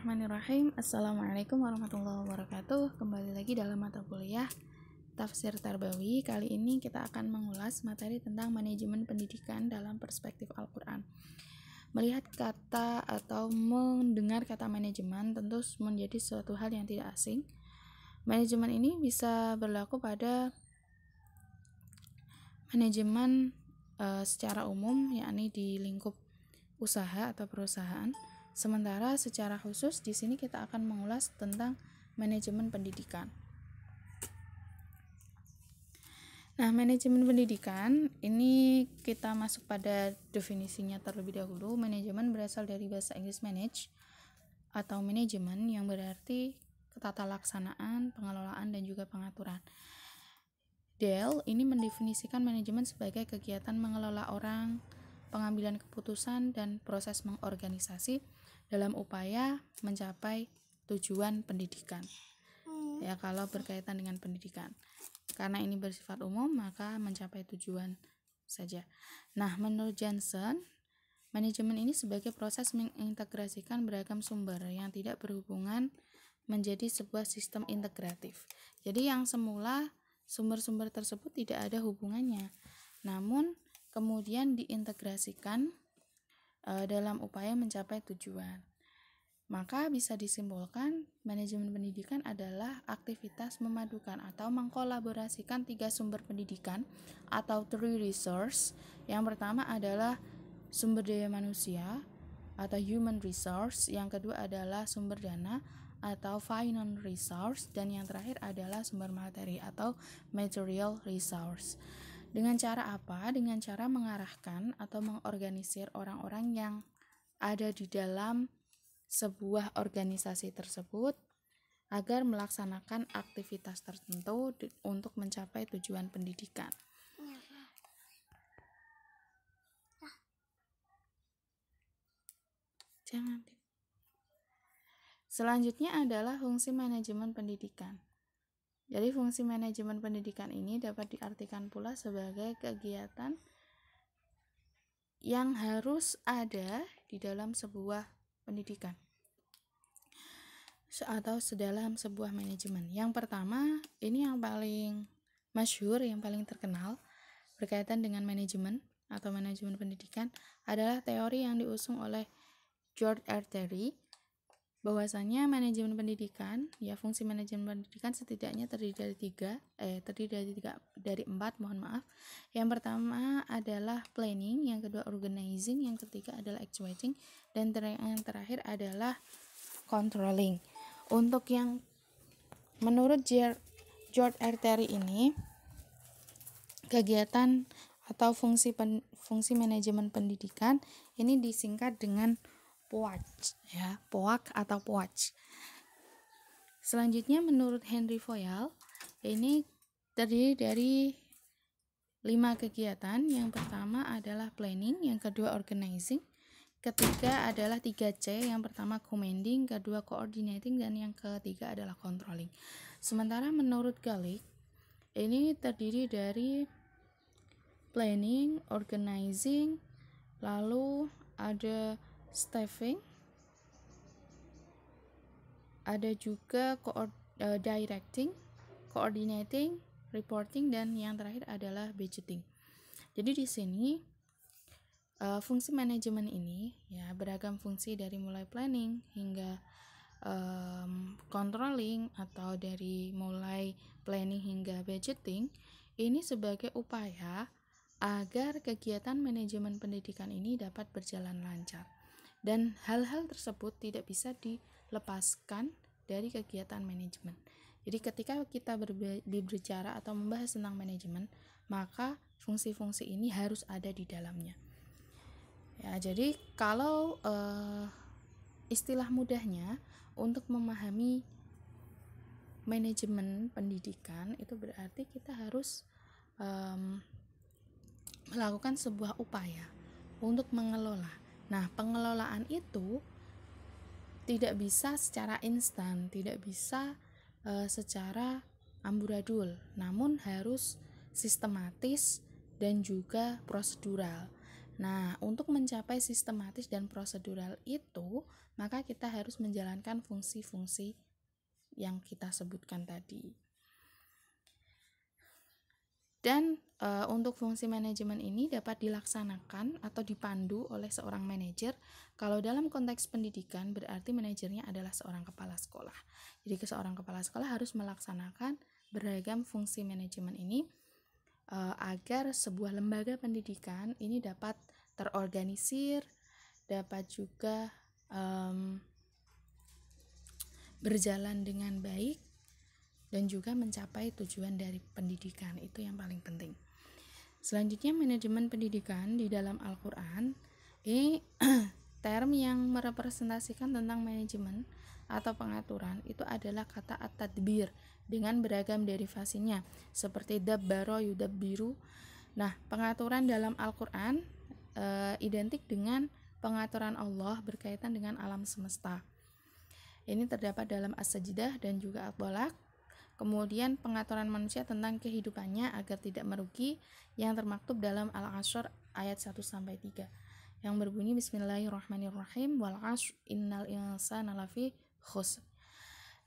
Bismillahirrahmanirrahim. Assalamualaikum warahmatullahi wabarakatuh. Kembali lagi dalam mata kuliah Tafsir Tarbawi. Kali ini kita akan mengulas materi tentang manajemen pendidikan dalam perspektif Al-Quran. Melihat kata atau mendengar kata manajemen tentu menjadi suatu hal yang tidak asing. Manajemen ini bisa berlaku pada manajemen secara umum, yakni di lingkup usaha atau perusahaan. Sementara secara khusus di sini kita akan mengulas tentang manajemen pendidikan. Nah, manajemen pendidikan ini kita masuk pada definisinya terlebih dahulu. Manajemen berasal dari bahasa Inggris manage atau manajemen yang berarti tata laksanaan, pengelolaan dan juga pengaturan. Dale ini mendefinisikan manajemen sebagai kegiatan mengelola orang, pengambilan keputusan dan proses mengorganisasi dalam upaya mencapai tujuan pendidikan. Ya, kalau berkaitan dengan pendidikan. Karena ini bersifat umum, maka mencapai tujuan saja. Nah, menurut Johnson, manajemen ini sebagai proses mengintegrasikan beragam sumber yang tidak berhubungan menjadi sebuah sistem integratif. Jadi yang semula sumber-sumber tersebut tidak ada hubungannya, namun kemudian diintegrasikan dalam upaya mencapai tujuan. Maka bisa disimpulkan manajemen pendidikan adalah aktivitas memadukan atau mengkolaborasikan tiga sumber pendidikan atau three resource. Yang pertama adalah sumber daya manusia atau human resource, yang kedua adalah sumber dana atau finance resource, dan yang terakhir adalah sumber materi atau material resource. Dengan cara apa? Dengan cara mengarahkan atau mengorganisir orang-orang yang ada di dalam sebuah organisasi tersebut agar melaksanakan aktivitas tertentu untuk mencapai tujuan pendidikan. Selanjutnya adalah fungsi manajemen pendidikan. Jadi fungsi manajemen pendidikan ini dapat diartikan pula sebagai kegiatan yang harus ada di dalam sebuah pendidikan atau sedalam sebuah manajemen. Yang pertama, ini yang paling masyhur, yang paling terkenal berkaitan dengan manajemen atau manajemen pendidikan adalah teori yang diusung oleh George R. Terry, bahwasanya manajemen pendidikan, ya fungsi manajemen pendidikan setidaknya terdiri dari empat. Yang pertama adalah planning, yang kedua organizing, yang ketiga adalah actuating, dan yang terakhir adalah controlling. Untuk yang menurut George R. Terry ini, kegiatan atau fungsi manajemen pendidikan ini disingkat dengan POAC, ya, POAC atau POAC. Selanjutnya menurut Henry Fayol, ini terdiri dari 5 kegiatan. Yang pertama adalah planning, yang kedua organizing, ketiga adalah 3C, yang pertama commanding, kedua coordinating, dan yang ketiga adalah controlling. Sementara menurut Galik, ini terdiri dari planning, organizing, lalu ada staffing, ada juga directing, coordinating, reporting, dan yang terakhir adalah budgeting. Jadi di sini fungsi manajemen ini ya beragam fungsi, dari mulai planning hingga controlling, atau dari mulai planning hingga budgeting, ini sebagai upaya agar kegiatan manajemen pendidikan ini dapat berjalan lancar. Dan hal-hal tersebut tidak bisa dilepaskan dari kegiatan manajemen. Jadi ketika kita berbicara atau membahas tentang manajemen, maka fungsi-fungsi ini harus ada di dalamnya. Ya, jadi kalau istilah mudahnya untuk memahami manajemen pendidikan itu berarti kita harus melakukan sebuah upaya untuk mengelola. Nah, pengelolaan itu tidak bisa secara instan, tidak bisa secara amburadul, namun harus sistematis dan juga prosedural. Nah, untuk mencapai sistematis dan prosedural itu, maka kita harus menjalankan fungsi-fungsi yang kita sebutkan tadi. Dan untuk fungsi manajemen ini dapat dilaksanakan atau dipandu oleh seorang manajer. Kalau dalam konteks pendidikan berarti manajernya adalah seorang kepala sekolah. Jadi seorang kepala sekolah harus melaksanakan beragam fungsi manajemen ini agar sebuah lembaga pendidikan ini dapat terorganisir, dapat juga berjalan dengan baik, dan juga mencapai tujuan dari pendidikan. Itu yang paling penting. Selanjutnya, manajemen pendidikan di dalam Al-Quran ini term yang merepresentasikan tentang manajemen atau pengaturan itu adalah kata at-tadbir dengan beragam derivasinya seperti dabbaro yudabbiru. Nah, pengaturan dalam Al-Quran identik dengan pengaturan Allah berkaitan dengan alam semesta. Ini terdapat dalam As-Sajdah dan juga At-Thalaq. Kemudian pengaturan manusia tentang kehidupannya agar tidak merugi yang termaktub dalam Al-Ashr ayat 1-3 yang berbunyi Bismillahirrahmanirrahim wal 'ashr innal insana lafi khusr.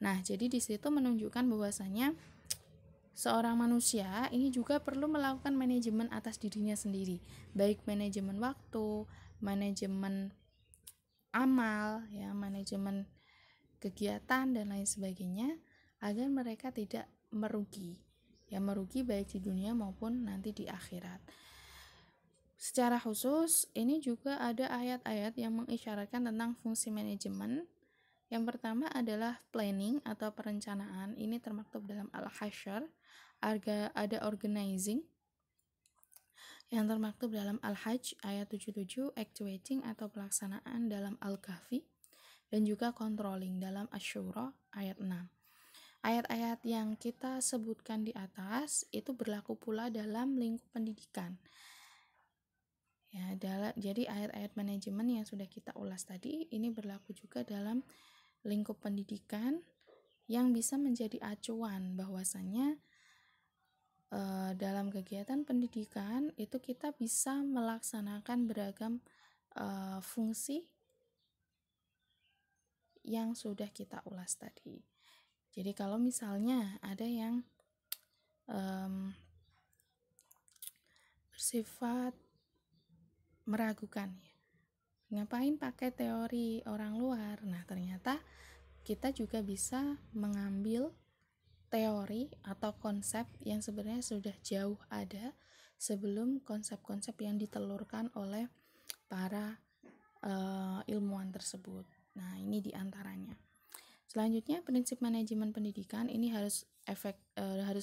Nah, jadi di situ menunjukkan bahwasanya seorang manusia ini juga perlu melakukan manajemen atas dirinya sendiri, baik manajemen waktu, manajemen amal, ya, manajemen kegiatan dan lain sebagainya, agar mereka tidak merugi, ya, merugi baik di dunia maupun nanti di akhirat. Secara khusus ini juga ada ayat-ayat yang mengisyaratkan tentang fungsi manajemen. Yang pertama adalah planning atau perencanaan, ini termaktub dalam Al-Hasyr. Ada organizing yang termaktub dalam Al-Hajj ayat 77, actuating atau pelaksanaan dalam Al-Kahfi, dan juga controlling dalam Asy-Syura ayat 6. Ayat-ayat yang kita sebutkan di atas itu berlaku pula dalam lingkup pendidikan. Ya, jadi ayat-ayat manajemen yang sudah kita ulas tadi ini berlaku juga dalam lingkup pendidikan yang bisa menjadi acuan bahwasanya dalam kegiatan pendidikan itu kita bisa melaksanakan beragam fungsi yang sudah kita ulas tadi. Jadi kalau misalnya ada yang bersifat meragukan, ya, ngapain pakai teori orang luar? Nah, ternyata kita juga bisa mengambil teori atau konsep yang sebenarnya sudah jauh ada sebelum konsep-konsep yang ditelurkan oleh para ilmuwan tersebut. Nah, ini diantaranya. Selanjutnya, prinsip manajemen pendidikan ini harus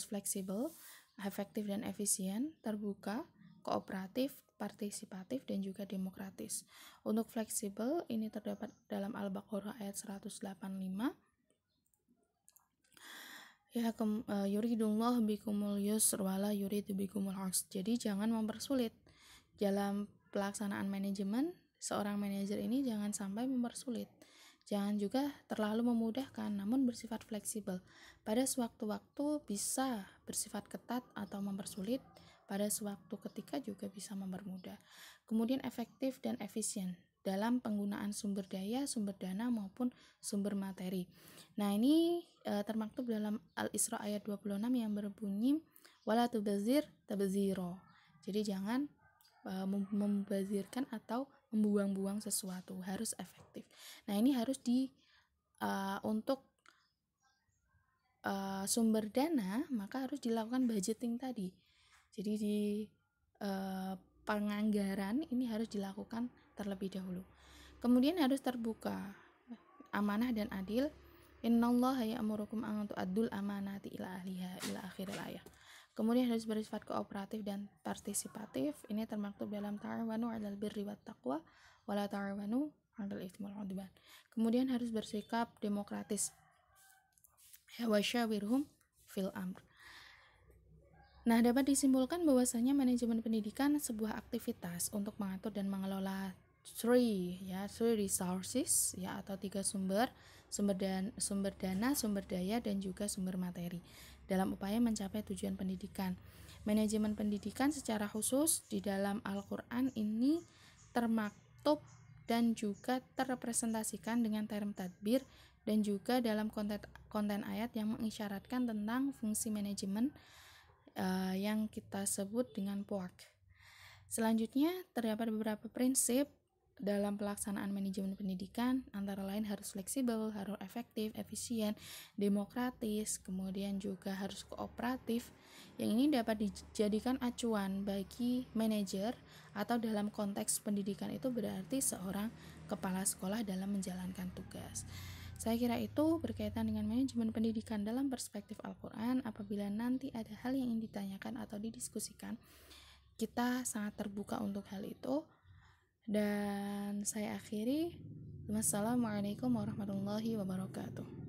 fleksibel, efektif dan efisien, terbuka, kooperatif, partisipatif, dan juga demokratis. Untuk fleksibel ini terdapat dalam Al-Baqarah ayat 185. Ya, yuridullah bikumul yusr wala yuridu bikumul usr. Jadi jangan mempersulit. Dalam pelaksanaan manajemen, seorang manajer ini jangan sampai mempersulit. Jangan juga terlalu memudahkan, namun bersifat fleksibel. Pada sewaktu-waktu bisa bersifat ketat atau mempersulit, pada sewaktu ketika juga bisa mempermudah. Kemudian efektif dan efisien dalam penggunaan sumber daya, sumber dana maupun sumber materi. Nah, ini termaktub dalam Al-Isra ayat 26 yang berbunyi wala tubazir tabziro. Jadi jangan membazirkan atau membuang-buang sesuatu, harus efektif. Nah, ini harus untuk sumber dana maka harus dilakukan budgeting tadi. Jadi di penganggaran ini harus dilakukan terlebih dahulu. Kemudian harus terbuka, amanah dan adil. Innallaha ya'murukum an tu'addul amanati ila ahliha ila akhiril ayat. Kemudian harus bersifat kooperatif dan partisipatif. Ini termaktub dalam ta'awanu 'alal birri wat taqwa wala ta'awanu 'alal itsmi wal 'udwan. Kemudian harus bersikap demokratis. Wasyawirhum fil amr. Nah, dapat disimpulkan bahwasanya manajemen pendidikan sebuah aktivitas untuk mengatur dan mengelola three resources, ya, atau 3 sumber dana, sumber daya, dan juga sumber materi dalam upaya mencapai tujuan pendidikan. Manajemen pendidikan secara khusus di dalam Al-Quran ini termaktub dan juga terrepresentasikan dengan term tadbir, dan juga dalam konten ayat yang mengisyaratkan tentang fungsi manajemen yang kita sebut dengan POAK. Selanjutnya, terdapat beberapa prinsip dalam pelaksanaan manajemen pendidikan, antara lain harus fleksibel, harus efektif, efisien, demokratis, kemudian juga harus kooperatif. Yang ini dapat dijadikan acuan bagi manajer atau dalam konteks pendidikan itu berarti seorang kepala sekolah dalam menjalankan tugas. Saya kira itu berkaitan dengan manajemen pendidikan dalam perspektif Al-Quran. Apabila nanti ada hal yang ingin ditanyakan atau didiskusikan, kita sangat terbuka untuk hal itu. Dan saya akhiri. Wassalamualaikum warahmatullahi wabarakatuh.